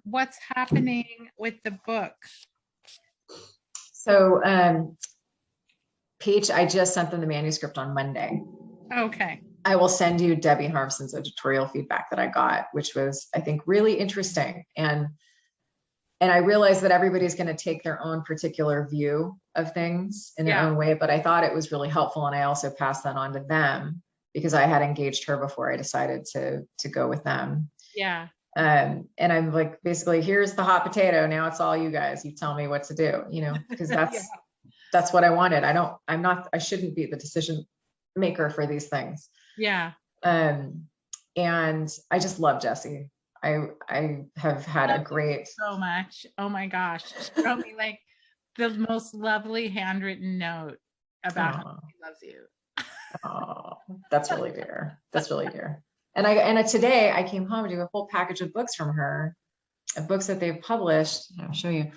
what's happening with the book? So, Peach, I just sent them the manuscript on Monday. Okay. I will send you Debbie Harmson's editorial feedback that I got, which was, I think, really interesting. And I realized that everybody's going to take their own particular view of things in their own way, but I thought it was really helpful. And I also passed that on to them because I had engaged her before I decided to go with them. Yeah. And I'm like, basically, here's the hot potato. Now it's all you guys. You tell me what to do, because that's what I wanted. I shouldn't be the decision maker for these things. Yeah. And I just love Jessie. I have had a great so much. Oh my gosh. She wrote me like the most lovely handwritten note about how she loves you. Oh, that's really dear. That's really dear. And today I came home to do a whole package of books from her, of books that they've published. I'll show you.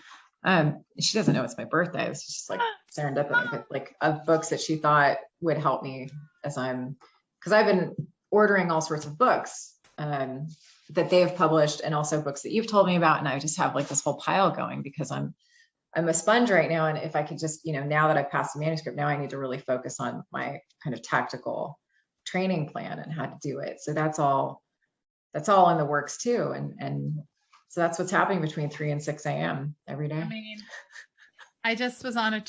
She doesn't know it's my birthday. It's just like serendipity, but like of books that she thought would help me because I've been ordering all sorts of books that they have published and also books that you've told me about. And I just have like this whole pile going because I'm a sponge right now. And if I could just, now that I've passed the manuscript, now I need to really focus on my kind of tactical training plan and how to do it. So that's all in the works too. And so that's what's happening between 3 and 6 a.m. every day. I mean, I just was on a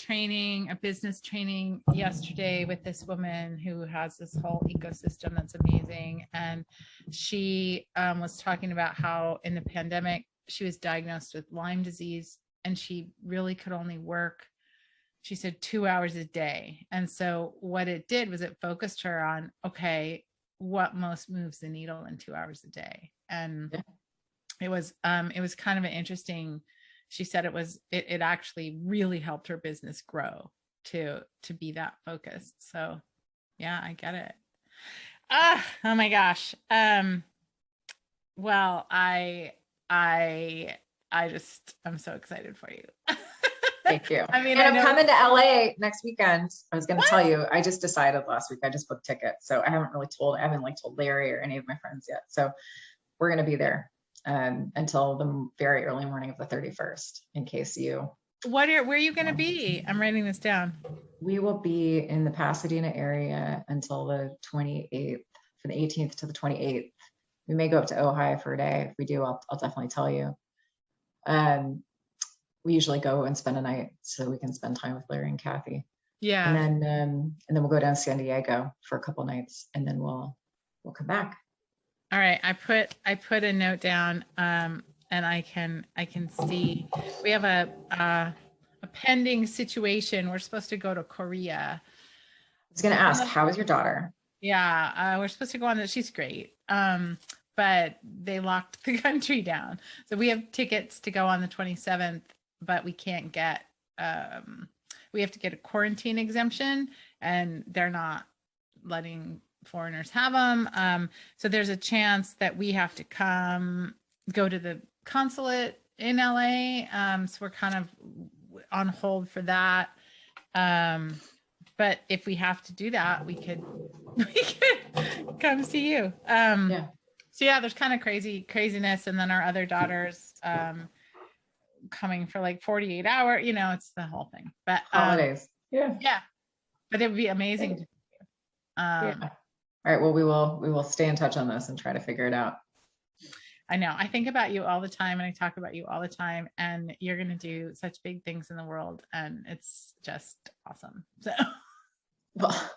business training yesterday with this woman who has this whole ecosystem that's amazing. And she was talking about how in the pandemic, she was diagnosed with Lyme disease and she really could only work, she said, 2 hours a day. And so what it did was it focused her on, okay, what most moves the needle in 2 hours a day. And it was kind of an interesting, she said it actually really helped her business grow to be that focused. So yeah, I get it. Oh my gosh. Well, I'm so excited for you. Thank you. I mean, and I'm coming to LA next weekend. I was going to tell you, I just decided last week, I just booked tickets. So I haven't told Larry or any of my friends yet. So we're going to be there until the very early morning of the 31st, in case you. Where are you going to be? I'm writing this down. We will be in the Pasadena area until the 28th, from the 18th to the 28th. We may go up to Ojai for a day. If we do, I'll definitely tell you. We usually go and spend a night so we can spend time with Larry and Kathy. Yeah. And then we'll go down to San Diego for a couple nights, and then we'll come back. All right. I put a note down, and I can see we have a pending situation. We're supposed to go to Korea. I was going to ask, how is your daughter? Yeah, we're supposed to go on that. She's great. But they locked the country down. So we have tickets to go on the 27th, but we can't get, we have to get a quarantine exemption and they're not letting foreigners have them. So there's a chance that we have to go to the consulate in LA. So we're kind of on hold for that. But if we have to do that, we could come see you. Yeah. So yeah, there's kind of craziness. And then our other daughter's coming for like 48 hours, it's the whole thing. But holidays. Yeah. But it would be amazing to do. Yeah. All right. Well, we will stay in touch on this and try to figure it out. I know. I think about you all the time and I talk about you all the time, and you're going to do such big things in the world, and it's just awesome. So well,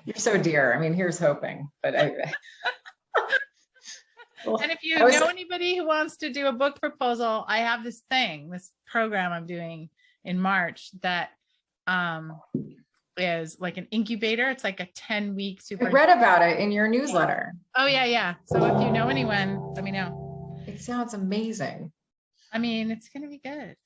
you're so dear. I mean, here's hoping, but well, and if you know anybody who wants to do a book proposal, I have this program I'm doing in March that is like an incubator. It's like a 10-week super. I read about it in your newsletter. Oh yeah. So if you know anyone, let me know. It sounds amazing. I mean, it's gonna be good.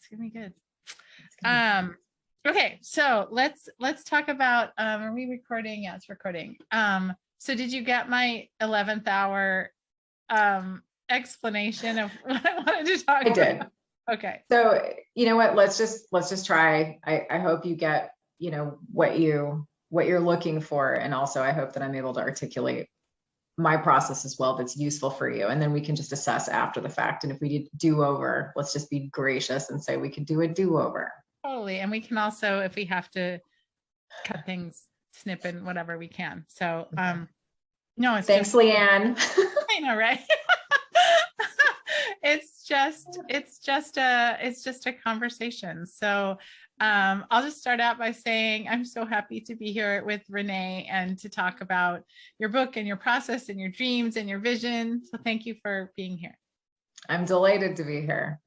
Okay, so let's talk about. Are we recording? Yeah, it's recording. So did you get my 11th hour explanation of what I wanted to talk about? I did. Okay. So you know what? Let's just try. I hope you get what you're looking for, and also I hope that I'm able to articulate my process as well that's useful for you. And then we can just assess after the fact. And if we need do-over, let's just be gracious and say we could do a do-over. Totally. And we can also, if we have to cut things, snip and whatever we can. So, no, it's Thanks, just, Leanne. I know, right? It's just a conversation. So, I'll just start out by saying I'm so happy to be here with Renee and to talk about your book and your process and your dreams and your vision. So thank you for being here. I'm delighted to be here.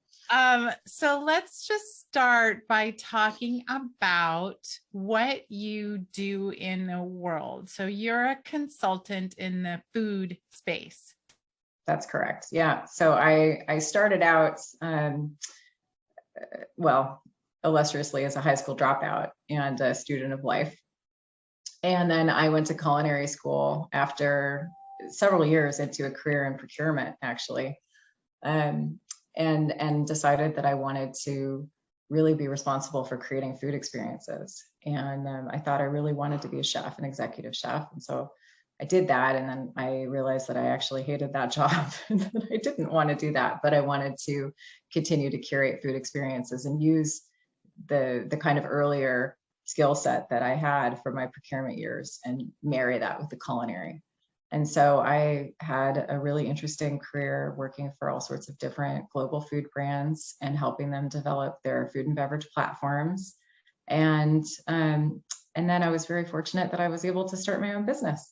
So let's just start by talking about what you do in the world. So you're a consultant in the food space. That's correct. Yeah. So I started out, well, illustriously as a high school dropout and a student of life. And then I went to culinary school after several years into a career in procurement, actually. And decided that I wanted to really be responsible for creating food experiences. And I thought I really wanted to be a chef, an executive chef. And so I did that. And then I realized that I actually hated that job and that I didn't want to do that, but I wanted to continue to curate food experiences and use the kind of earlier skill set that I had from my procurement years and marry that with the culinary. And so I had a really interesting career working for all sorts of different global food brands and helping them develop their food and beverage platforms. And then I was very fortunate that I was able to start my own business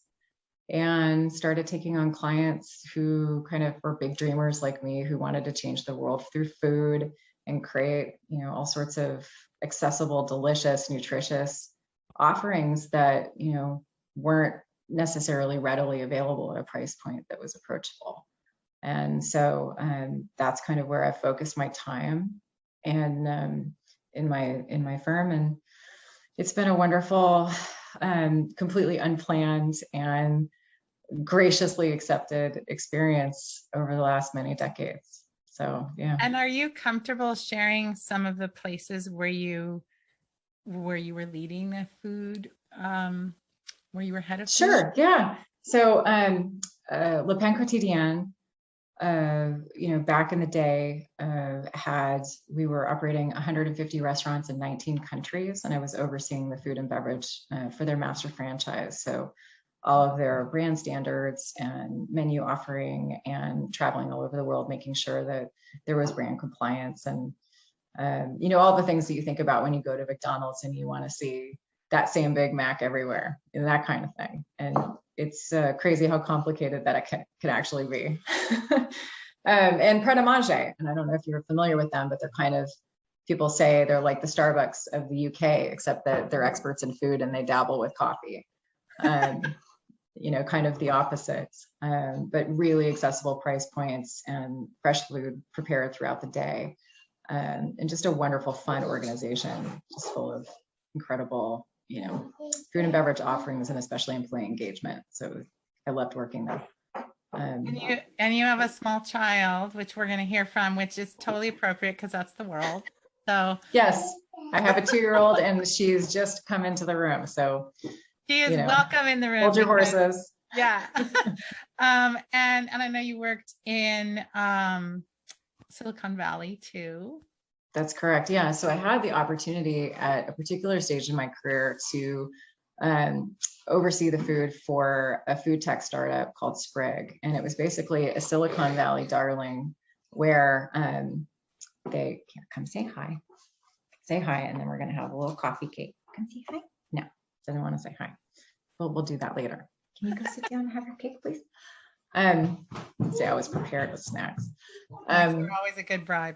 and started taking on clients who kind of were big dreamers like me, who wanted to change the world through food and create, all sorts of accessible, delicious, nutritious offerings that, weren't necessarily readily available at a price point that was approachable. And so that's kind of where I focused my time and in my firm. And it's been a wonderful, completely unplanned and graciously accepted experience over the last many decades. So, yeah. And are you comfortable sharing some of the places where you were leading the food, where you were head of food? Sure, yeah. So Le Pain Quotidien, back in the day, we were operating 150 restaurants in 19 countries, and I was overseeing the food and beverage for their master franchise. So all of their brand standards and menu offering and traveling all over the world, making sure that there was brand compliance and, all the things that you think about when you go to McDonald's and you want to see that same Big Mac everywhere and that kind of thing. And it's crazy how complicated that it can actually be. And Pret a Manger, and I don't know if you're familiar with them, but they're kind of, people say they're like the Starbucks of the UK, except that they're experts in food and they dabble with coffee. Kind of the opposite, but really accessible price points and fresh food prepared throughout the day. And just a wonderful, fun organization, just full of incredible, food and beverage offerings and especially employee engagement. So I loved working there. And you have a small child, which we're going to hear from, which is totally appropriate because that's the world. So yes, I have a 2-year-old and she's just come into the room. So she is welcome in the room. Hold your horses. Yeah. And I know you worked in Silicon Valley too. That's correct. Yeah. So I had the opportunity at a particular stage in my career to oversee the food for a food tech startup called Sprig. And it was basically a Silicon Valley darling where they come say hi. Say hi, and then we're going to have a little coffee cake. Come say hi. No, doesn't want to say hi. We'll do that later. Can you go sit down and have your cake, please? See, I was prepared with snacks. You're always a good bribe.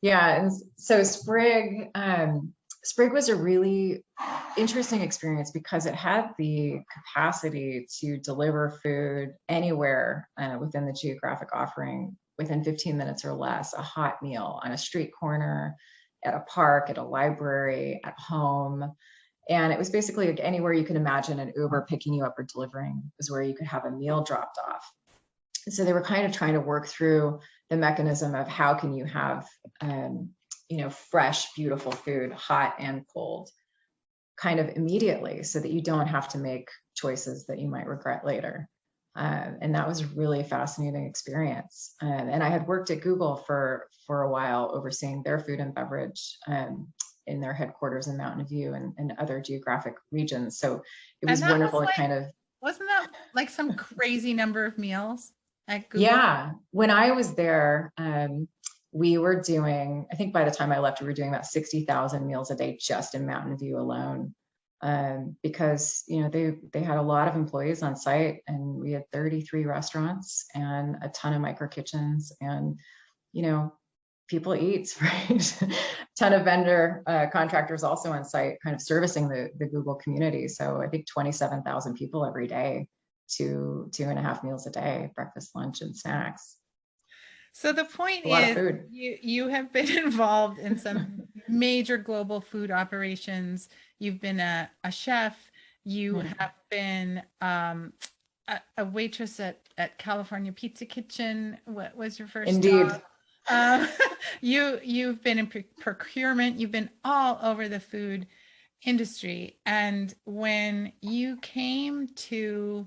Yeah, and so Sprig was a really interesting experience because it had the capacity to deliver food anywhere within the geographic offering within 15 minutes or less, a hot meal on a street corner, at a park, at a library, at home. And it was basically like anywhere you can imagine an Uber picking you up or delivering is where you could have a meal dropped off. So they were kind of trying to work through the mechanism of how can you have, fresh, beautiful food, hot and cold, kind of immediately so that you don't have to make choices that you might regret later. And that was a really fascinating experience. And I had worked at Google for a while, overseeing their food and beverage in their headquarters in Mountain View and other geographic regions. So it was And that was wonderful to like, kind of, wasn't that like some crazy number of meals at Google? yeah, when I was there, we were doing, I think by the time I left, we were doing about 60,000 meals a day just in Mountain View alone. Because, you know, they had a lot of employees on site, and we had 33 restaurants and a ton of micro kitchens, and, you know, people eat, right? Ton of vendor contractors also on site, kind of servicing the Google community. So I think 27,000 people every day, 2.5 meals a day, breakfast, lunch, and snacks. So the point A lot of is, food. you have been involved in some major global food operations. You've been a chef. You have been a waitress at California Pizza Kitchen. What was your first Indeed. job? You've been in procurement. You've been all over the food industry. And when you came to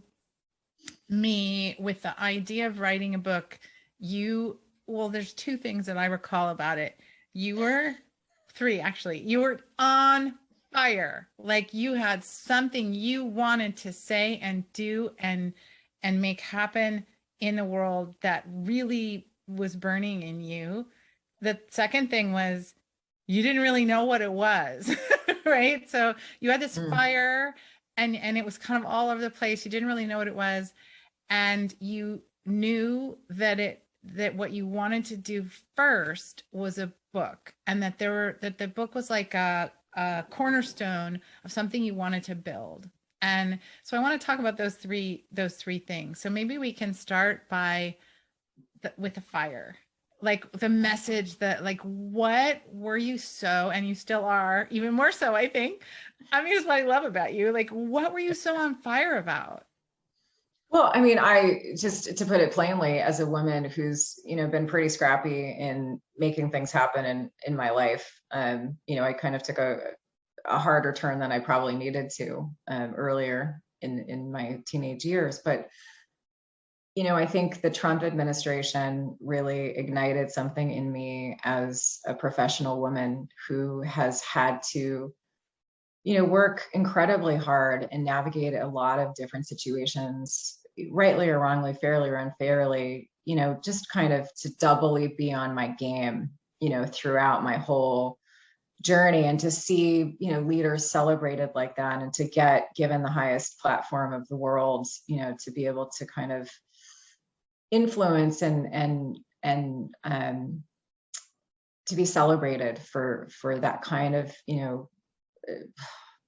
me with the idea of writing a book, well, there's two things that I recall about it. Three, actually. You were on fire. Like you had something you wanted to say and do and make happen in the world that really was burning in you. The second thing was you didn't really know what it was, right? So you had this fire and it was kind of all over the place. You didn't really know what it was. And you knew that what you wanted to do first was a book, and that the book was like a cornerstone of something you wanted to build. And so I want to talk about those three things. So maybe we can start with the fire, like the message that, like, what were you so, and you still are even more so, I think. I mean, it's what I love about you. Like, what were you so on fire about? Well, I mean, I just, to put it plainly, as a woman who's, you know, been pretty scrappy in making things happen in my life, you know, I kind of took a harder turn than I probably needed to earlier in my teenage years. But, you know, I think the Trump administration really ignited something in me as a professional woman who has had to, you know, work incredibly hard and navigate a lot of different situations, rightly or wrongly, fairly or unfairly, you know, just kind of to doubly be on my game, you know, throughout my whole journey, and to see, you know, leaders celebrated like that, and to get given the highest platform of the world, you know, to be able to kind of influence and to be celebrated for that kind of, you know,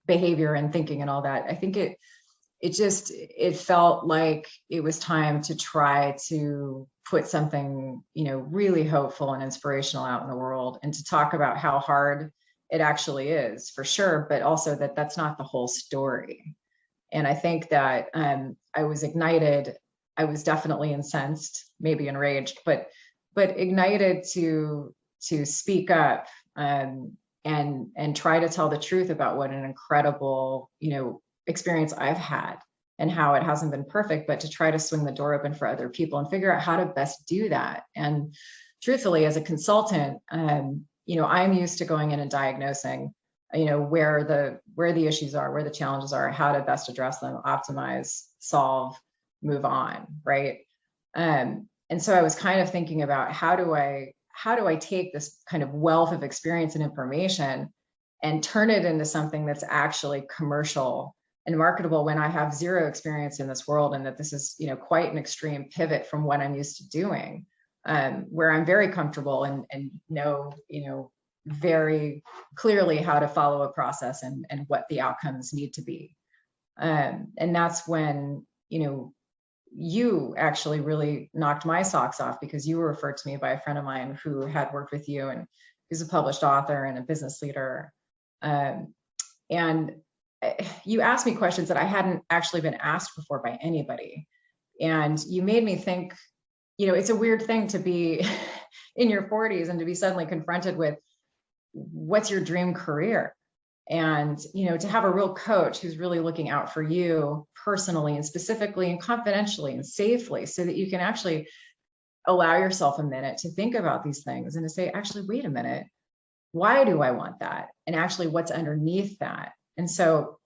behavior and thinking and all that. I think it felt like it was time to try to put something, you know, really hopeful and inspirational out in the world, and to talk about how hard it actually is, for sure, but also that that's not the whole story. And I think that I was ignited. I was definitely incensed, maybe enraged, but ignited to speak up and try to tell the truth about what an incredible, you know, experience I've had, and how it hasn't been perfect, but to try to swing the door open for other people and figure out how to best do that. And truthfully, as a consultant, you know, I'm used to going in and diagnosing, you know, where the issues are, where the challenges are, how to best address them, optimize, solve, move on, right? And so I was kind of thinking about how do I take this kind of wealth of experience and information and turn it into something that's actually commercial and marketable, when I have zero experience in this world, and that this is, you know, quite an extreme pivot from what I'm used to doing, where I'm very comfortable and know, you know, very clearly how to follow a process and what the outcomes need to be. And that's when, you know, you actually really knocked my socks off, because you were referred to me by a friend of mine who had worked with you, and who's a published author and a business leader. And you asked me questions that I hadn't actually been asked before by anybody. And you made me think, you know, it's a weird thing to be in your 40s and to be suddenly confronted with, what's your dream career? And, to have a real coach who's really looking out for you personally and specifically and confidentially and safely, so that you can actually allow yourself a minute to think about these things and to say, actually, wait a minute, why do I want that? And actually what's underneath that? And so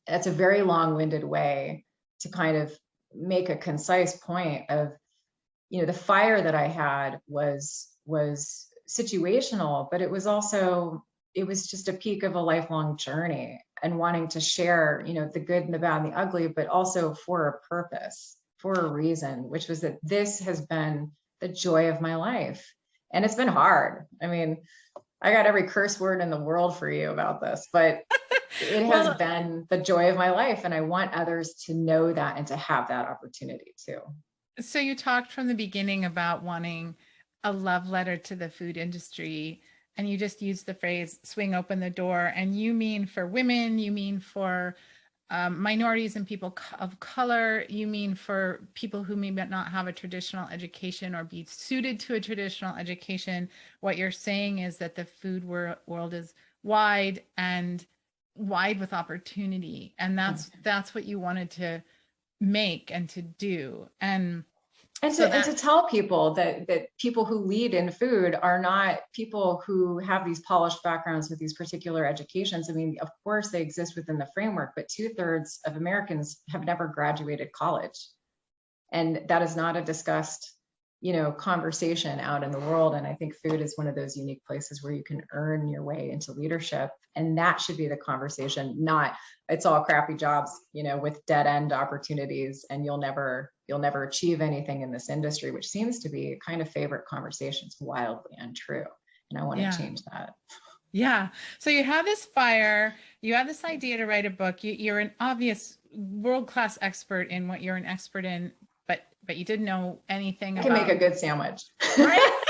that's a very long-winded way to kind of make a concise point of, the fire that I had was situational, but it was just a peak of a lifelong journey, and wanting to share, the good and the bad and the ugly, but also for a purpose, for a reason, which was that this has been the joy of my life. And it's been hard. I mean, I got every curse word in the world for you about this, but it has been the joy of my life. And I want others to know that and to have that opportunity too. So you talked from the beginning about wanting a love letter to the food industry, and you just used the phrase swing open the door. And you mean for women, you mean for minorities and people of color, you mean for people who may not have a traditional education or be suited to a traditional education. What you're saying is that the food world is wide with opportunity. And that's what you wanted to make and to do. And to tell people that people who lead in food are not people who have these polished backgrounds with these particular educations. I mean, of course they exist within the framework, but 2/3 of Americans have never graduated college. And that is not a discussed, conversation out in the world. And I think food is one of those unique places where you can earn your way into leadership. And that should be the conversation, not it's all crappy jobs, with dead end opportunities, and you'll never achieve anything in this industry, which seems to be kind of favorite conversations, wildly untrue. And I want to change that. Yeah. So you have this fire, you have this idea to write a book. You're an obvious world-class expert in what you're an expert in, but you didn't know anything about. I can make a good sandwich. Right?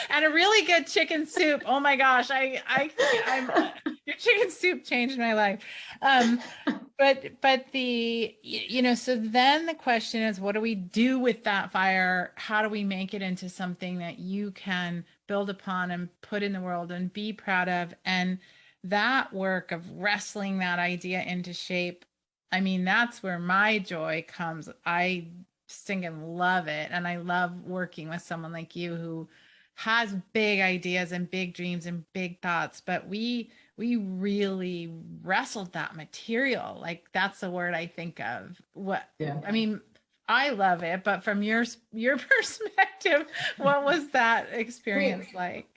And a really good chicken soup. Oh my gosh. Your chicken soup changed my life. But so then the question is, what do we do with that fire? How do we make it into something that you can build upon and put in the world and be proud of? And that work of wrestling that idea into shape, I mean, that's where my joy comes. I stinking love it. And I love working with someone like you who has big ideas and big dreams and big thoughts, but we really wrestled that material. Like, that's the word I think of. I mean, I love it, but from your perspective, what was that experience like?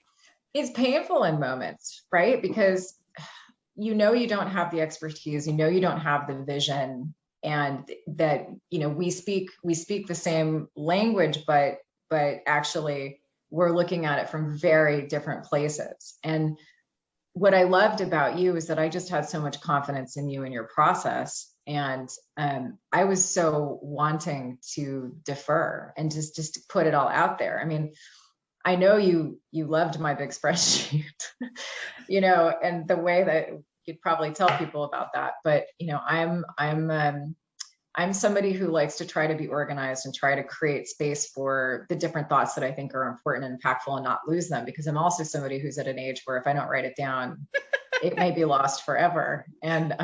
It's painful in moments, right? Because you don't have the expertise, you don't have the vision, and that, we speak the same language, but actually we're looking at it from very different places. And what I loved about you is that I just had so much confidence in you and your process. And I was so wanting to defer and just to put it all out there. I mean, I know you loved my big spreadsheet, and the way that you'd probably tell people about that. But, I'm somebody who likes to try to be organized and try to create space for the different thoughts that I think are important and impactful, and not lose them, because I'm also somebody who's at an age where if I don't write it down, it may be lost forever. And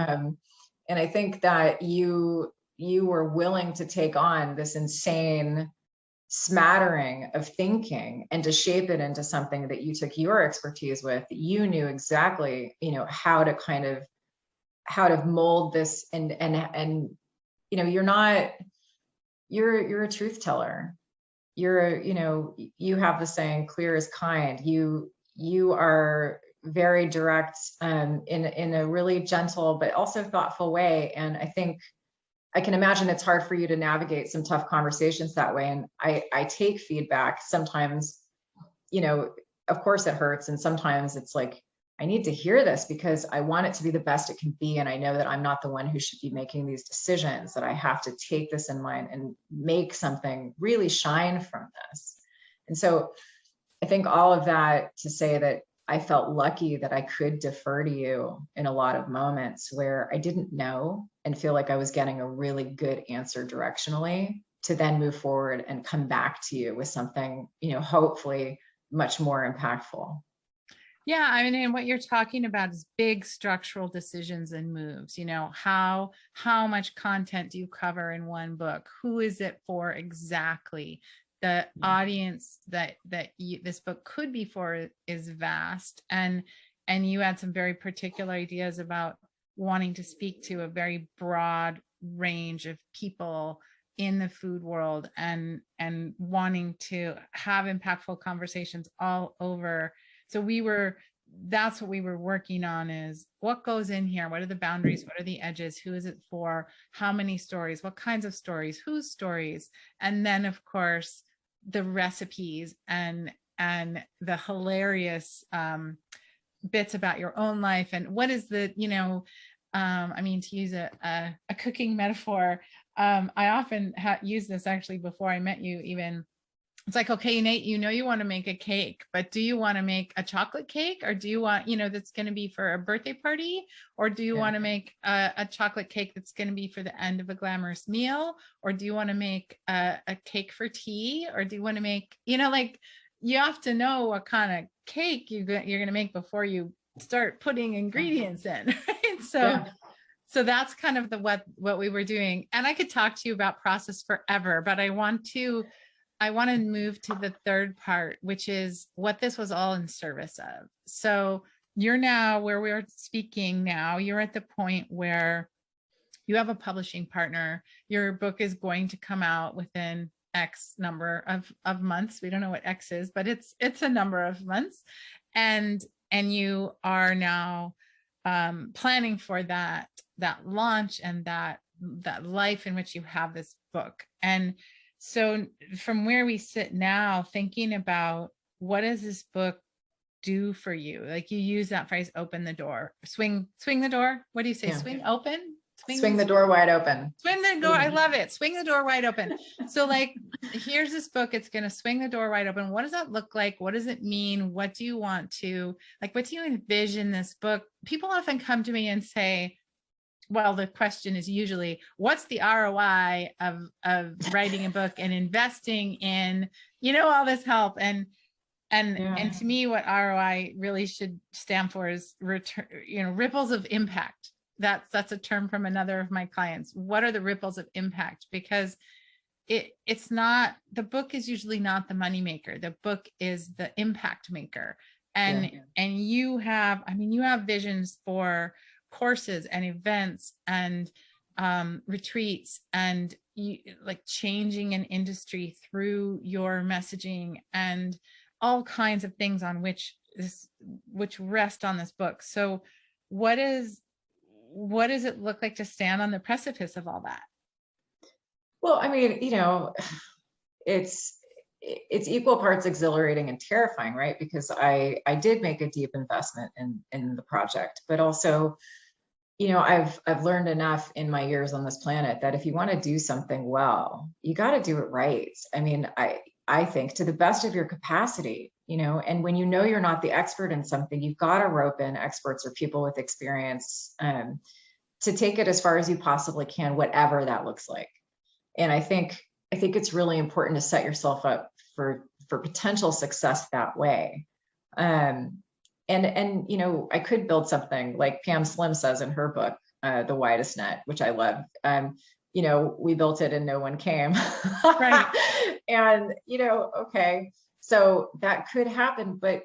I think that you were willing to take on this insane smattering of thinking and to shape it into something that you took your expertise with. You knew exactly, how to mold this and you're a truth teller. You have the saying, clear as kind. You are very direct in a really gentle but also thoughtful way. And I think I can imagine it's hard for you to navigate some tough conversations that way. And I take feedback sometimes, of course it hurts. And sometimes it's like, I need to hear this because I want it to be the best it can be. And I know that I'm not the one who should be making these decisions, that I have to take this in mind and make something really shine from this. And so I think all of that to say that I felt lucky that I could defer to you in a lot of moments where I didn't know and feel like I was getting a really good answer directionally, to then move forward and come back to you with something, hopefully much more impactful. Yeah, I mean, and what you're talking about is big structural decisions and moves. How much content do you cover in one book? Who is it for exactly? The audience this book could be for is vast, and you had some very particular ideas about wanting to speak to a very broad range of people in the food world, and wanting to have impactful conversations all over. So that's what we were working on, is what goes in here, what are the boundaries, what are the edges, who is it for, how many stories, what kinds of stories, whose stories, and then of course the recipes and the hilarious bits about your own life, and what is the, I mean, to use a cooking metaphor, I often use this actually before I met you even. It's like, okay, Nate, you want to make a cake, but do you want to make a chocolate cake, or do you want, that's going to be for a birthday party, or do you want to make a chocolate cake that's going to be for the end of a glamorous meal, or do you want to make a cake for tea, or do you want to make, like, you have to know what kind of cake you're going to make before you start putting ingredients in, right? So that's kind of what we were doing. And I could talk to you about process forever, but I want to move to the third part, which is what this was all in service of. So you're now where we're speaking now, you're at the point where you have a publishing partner. Your book is going to come out within X number of months. We don't know what X is, but it's a number of months. And you are now planning for that launch and that life in which you have this book. And so from where we sit now, thinking about what does this book do for you? Like, you use that phrase, open the door, swing the door. What do you say? Yeah. Swing open? Swing the door wide open. Swing the door. I love it. Swing the door wide open. So like, here's this book. It's going to swing the door wide open. What does that look like? What does it mean? What do you want to, like, what do you envision this book? People often come to me and say, well, the question is usually, what's the ROI of writing a book and investing in, all this help? And to me, what ROI really should stand for is return, ripples of impact. That's a term from another of my clients. What are the ripples of impact? Because it's not, the book is usually not the money maker. The book is the impact maker. And you have visions for courses and events and retreats, and like changing an industry through your messaging, and all kinds of things on which rest on this book. So what does it look like to stand on the precipice of all that? Well, I mean, it's equal parts exhilarating and terrifying, right? Because I did make a deep investment in the project, but also, I've learned enough in my years on this planet that if you want to do something well, you got to do it right. I mean, I think to the best of your capacity, and when you're not the expert in something, you've got to rope in experts or people with experience to take it as far as you possibly can, whatever that looks like. And I think it's really important to set yourself up for potential success that way. And I could build something like Pam Slim says in her book, The Widest Net, which I love. We built it and no one came. Right. And, okay, so that could happen, but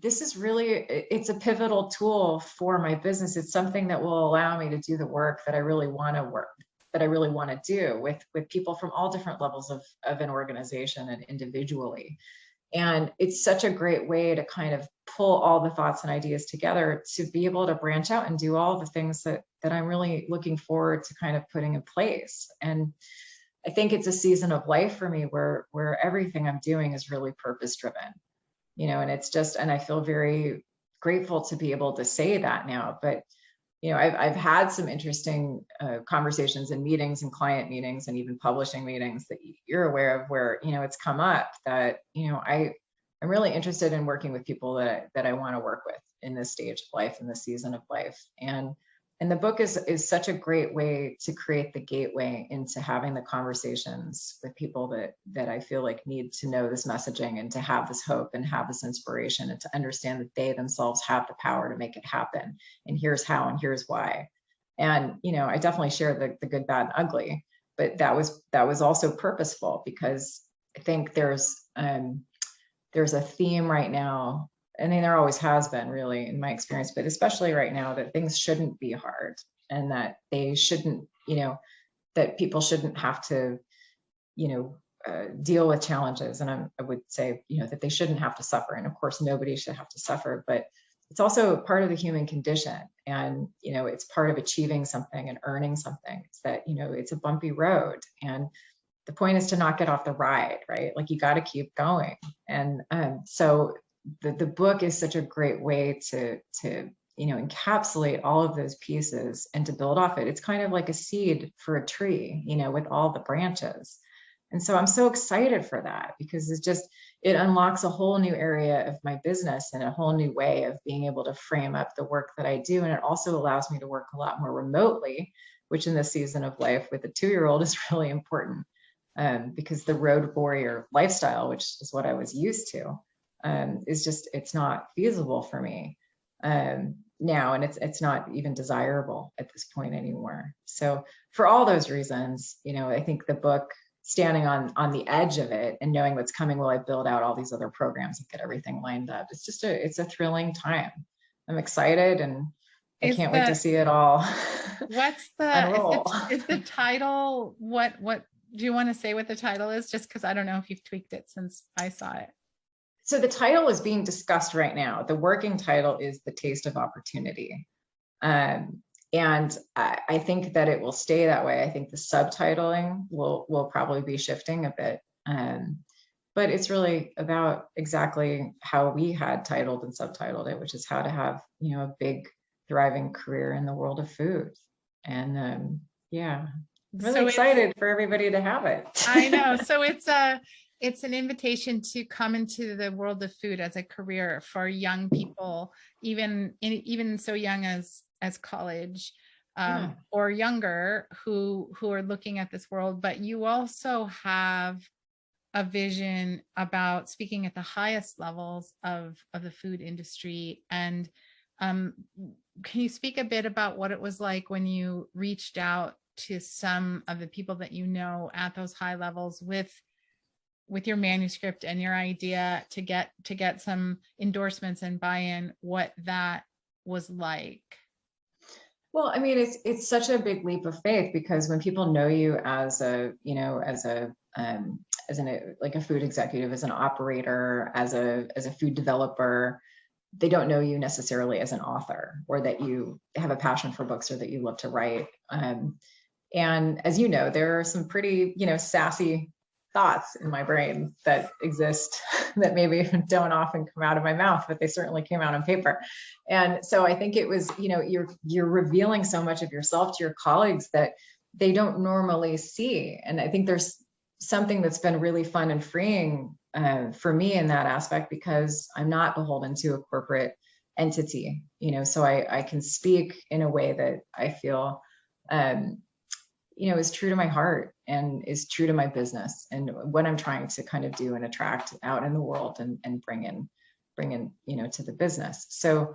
this is really, it's a pivotal tool for my business. It's something that will allow me to do the work that I really want to do with people from all different levels of an organization and individually. And it's such a great way to kind of pull all the thoughts and ideas together to be able to branch out and do all the things that I'm really looking forward to kind of putting in place. And I think it's a season of life for me where everything I'm doing is really purpose driven, and it's just, and I feel very grateful to be able to say that now. But I've had some interesting conversations and meetings and client meetings and even publishing meetings that you're aware of where, it's come up that, I'm really interested in working with people that I want to work with in this stage of life, in this season of life. And And the book is such a great way to create the gateway into having the conversations with people that I feel like need to know this messaging and to have this hope and have this inspiration and to understand that they themselves have the power to make it happen. And here's how and here's why. And, you know, I definitely share the good, bad, and ugly, but that was also purposeful, because I think there's a theme right now. I mean, there always has been, really, in my experience, but especially right now, that things shouldn't be hard, and that they shouldn't, you know, that people shouldn't have to, you know, deal with challenges. And I would say, you know, that they shouldn't have to suffer. And of course, nobody should have to suffer, but it's also part of the human condition. And, you know, it's part of achieving something and earning something. It's that, you know, it's a bumpy road. And the point is to not get off the ride, right? Like, you got to keep going. And so the book is such a great way to you know, encapsulate all of those pieces and to build off it. It's kind of like a seed for a tree, you know, with all the branches. And so I'm so excited for that, because it unlocks a whole new area of my business and a whole new way of being able to frame up the work that I do. And it also allows me to work a lot more remotely, which in this season of life with a 2-year-old is really important, because the road warrior lifestyle, which is what I was used to, it's not feasible for me now, and it's not even desirable at this point anymore. So for all those reasons, you know, I think the book, standing on the edge of it and knowing what's coming while I build out all these other programs and get everything lined up, it's a thrilling time. I'm excited, and I can't wait to see it all. What's unroll. Is the title, what do you want to say what the title is? Just because I don't know if you've tweaked it since I saw it. So the title is being discussed right now. The working title is The Taste of Opportunity. And I think that it will stay that way. I think the subtitling will probably be shifting a bit. But it's really about exactly how we had titled and subtitled it, which is how to have, you know, a big, thriving career in the world of food. And yeah, really excited for everybody to have it. I know. So it's an invitation to come into the world of food as a career for young people, even so young as college, or younger, who are looking at this world. But you also have a vision about speaking at the highest levels of the food industry. And can you speak a bit about what it was like when you reached out to some of the people that you know at those high levels with your manuscript and your idea to get some endorsements and buy-in, what that was like? Well, I mean, it's such a big leap of faith, because when people know you as a, you know, like a food executive, as an operator, as a food developer, they don't know you necessarily as an author, or that you have a passion for books, or that you love to write. And as you know, there are some pretty, you know, sassy thoughts in my brain that exist that maybe don't often come out of my mouth, but they certainly came out on paper. And so I think it was, you know, you're revealing so much of yourself to your colleagues that they don't normally see. And I think there's something that's been really fun and freeing for me in that aspect, because I'm not beholden to a corporate entity, you know, so I can speak in a way that I feel you know, is true to my heart and is true to my business and what I'm trying to kind of do and attract out in the world and bring in, you know, to the business. So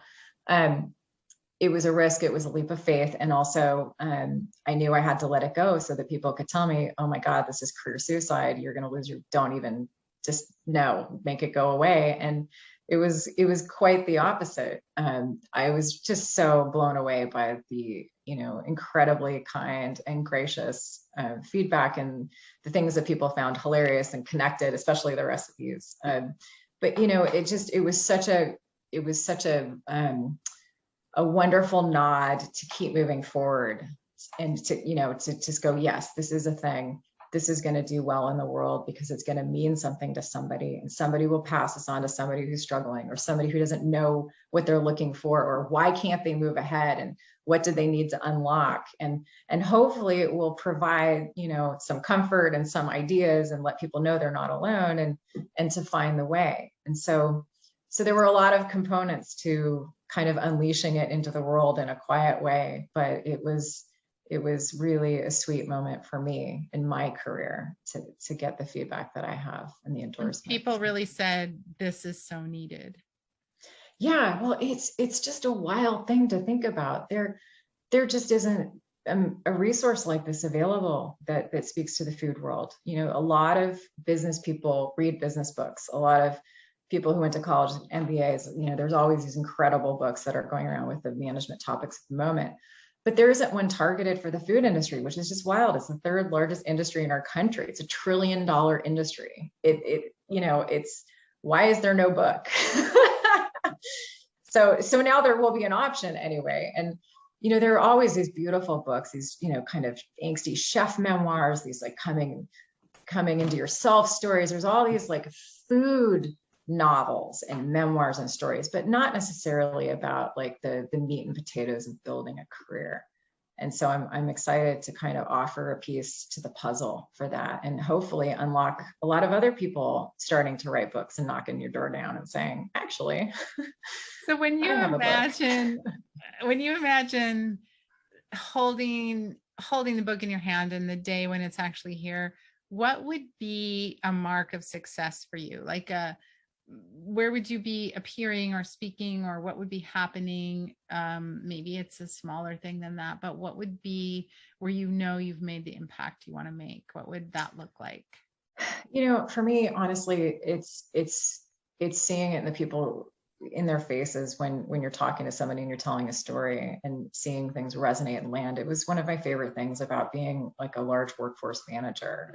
it was a risk, it was a leap of faith. And also I knew I had to let it go so that people could tell me, oh my God, this is career suicide. You're going to lose don't even, just no, make it go away. And it was quite the opposite. I was just so blown away by the, you know, incredibly kind and gracious feedback and the things that people found hilarious and connected, especially the recipes. But you know, it was such a wonderful nod to keep moving forward and to, you know, to just go, yes, this is a thing. This is going to do well in the world because it's going to mean something to somebody, and somebody will pass this on to somebody who's struggling or somebody who doesn't know what they're looking for, or why can't they move ahead, and what do they need to unlock, and hopefully it will provide, you know, some comfort and some ideas and let people know they're not alone, and to find the way. And so So there were a lot of components to kind of unleashing it into the world in a quiet way, but it was really a sweet moment for me in my career to get the feedback that I have and the endorsements. People really said this is so needed. Yeah, well, it's just a wild thing to think about. There just isn't a resource like this available that speaks to the food world. You know, a lot of business people read business books. A lot of people who went to college, MBAs, you know, there's always these incredible books that are going around with the management topics at the moment. But there isn't one targeted for the food industry, which is just wild. It's the third largest industry in our country. It's $1 trillion industry. You know, it's, why is there no book? So now there will be an option anyway. And, you know, there are always these beautiful books, these, you know, kind of angsty chef memoirs, these like coming into yourself stories. There's all these like food novels and memoirs and stories, but not necessarily about like the meat and potatoes of building a career. And so I'm excited to kind of offer a piece to the puzzle for that, and hopefully unlock a lot of other people starting to write books and knocking your door down and saying, actually. So when you imagine holding the book in your hand and the day when it's actually here, what would be a mark of success for you? Like where would you be appearing or speaking, or what would be happening? Maybe it's a smaller thing than that, but what would be where you know you've made the impact you want to make? What would that look like? You know, for me, honestly, it's seeing it in the people, in their faces when you're talking to somebody and you're telling a story and seeing things resonate and land. It was one of my favorite things about being like a large workforce manager.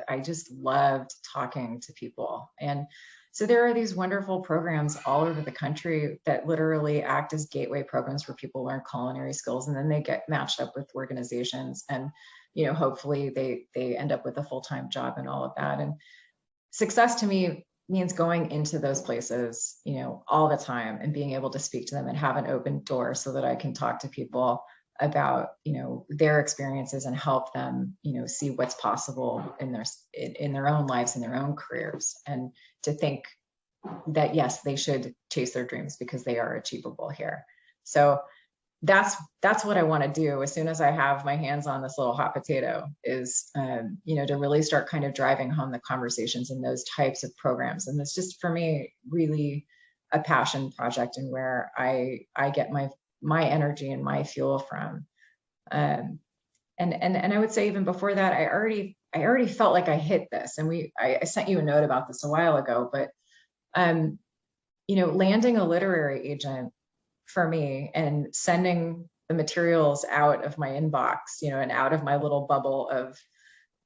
I just loved talking to people. And so there are these wonderful programs all over the country that literally act as gateway programs where people learn culinary skills, and then they get matched up with organizations, and, you know, hopefully they end up with a full-time job and all of that. And success to me means going into those places, you know, all the time, and being able to speak to them and have an open door so that I can talk to people about, you know, their experiences and help them, you know, see what's possible in their own lives, in their own careers, and to think that, yes, they should chase their dreams because they are achievable here. So that's what I want to do as soon as I have my hands on this little hot potato, is, you know, to really start kind of driving home the conversations in those types of programs. And it's just, for me, really a passion project, and where I get my energy and my fuel from. And I would say even before that, I already felt like I hit this, and I sent you a note about this a while ago, but, you know, landing a literary agent for me and sending the materials out of my inbox, you know, and out of my little bubble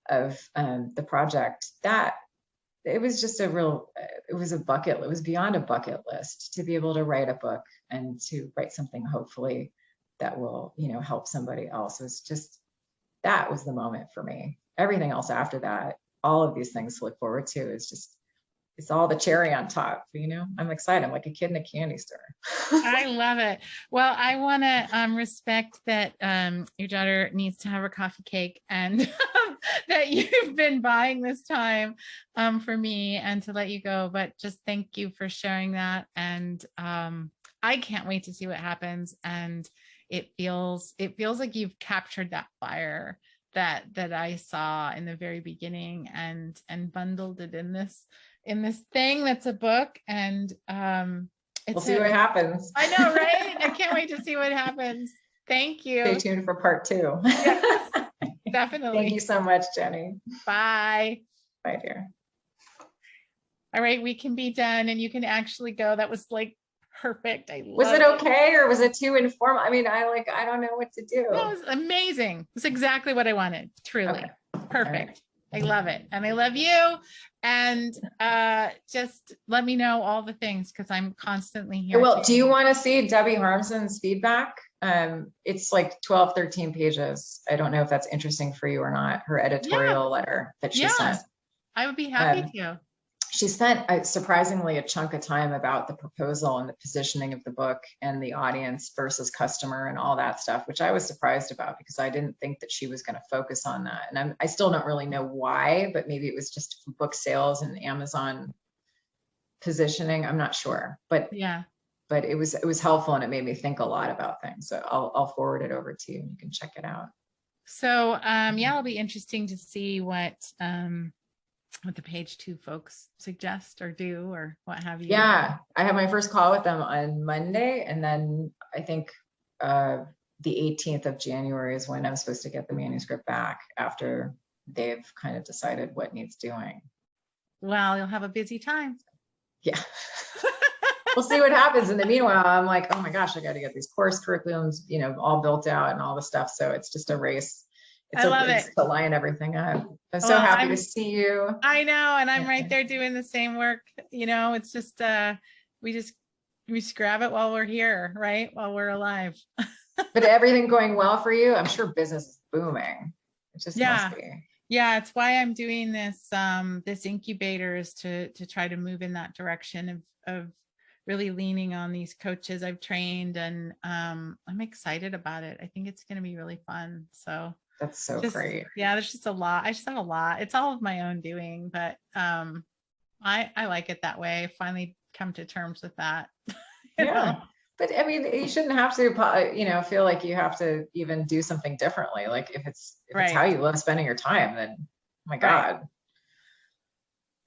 of the project, that it was just it was beyond a bucket list to be able to write a book and to write something hopefully that will, you know, help somebody else. It was just, that was the moment for me. Everything else after that, all of these things to look forward to, is just, it's all the cherry on top, you know. I'm excited. I'm like a kid in a candy store. I love it. Well, I want to respect that your daughter needs to have her coffee cake, and that you've been buying this time for me, and to let you go. But just thank you for sharing that. And I can't wait to see what happens. And it feels like you've captured that fire that I saw in the very beginning, and bundled it in this thing that's a book. And we'll see what happens. I know, right? I can't wait to see what happens. Thank you. Stay tuned for part 2. Yes, definitely. Thank you so much, Jenny. Bye. Bye, dear. All right, we can be done, and you can actually go. That was like perfect. Was it okay, or was it too informal? I mean, I don't know what to do. No, it was amazing. It's exactly what I wanted. Truly. Okay. Perfect. I love it. And I love you. And just let me know all the things, because I'm constantly here. Well, do you want to see Debbie Harmson's feedback? It's like 12, 13 pages. I don't know if that's interesting for you or not. Her editorial letter that she sent. I would be happy to. She spent surprisingly a chunk of time about the proposal and the positioning of the book and the audience versus customer and all that stuff, which I was surprised about, because I didn't think that she was going to focus on that. And I still don't really know why, but maybe it was just book sales and Amazon positioning. I'm not sure, but Yeah. it was helpful, and it made me think a lot about things. So I'll forward it over to you, and you can check it out. So yeah, it'll be interesting to see what the page 2 folks suggest or do or what have you. Yeah, I have my first call with them on Monday, and then I think the 18th of January is when I'm supposed to get the manuscript back after they've kind of decided what needs doing. Well, you'll have a busy time. Yeah. We'll see what happens. In the meanwhile, I'm like, oh my gosh, I got to get these course curriculums, all built out and all the stuff. So it's just a race. I love it. To line everything up. I'm so Well, happy to see you. I know, and I'm right there doing the same work. It's just we just grab it while we're here, right? While we're alive. But everything going well for you? I'm sure business is booming. It just must be. Yeah, it's why I'm doing this this incubator, is to try to move in that direction of really leaning on these coaches I've trained, and I'm excited about it. I think it's going to be really fun. So that's so great. Yeah, there's just a lot. I just have a lot. It's all of my own doing, but I like it that way. I finally come to terms with that. Yeah. But I mean, you shouldn't have to, feel like you have to even do something differently. Like if it's how you love spending your time, then oh my God,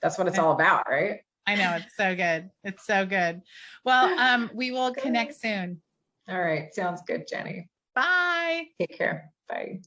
that's what it's all about, right? I know, it's so good. It's so good. Well, we will connect soon. All right. Sounds good, Jenny. Bye. Take care. Bye.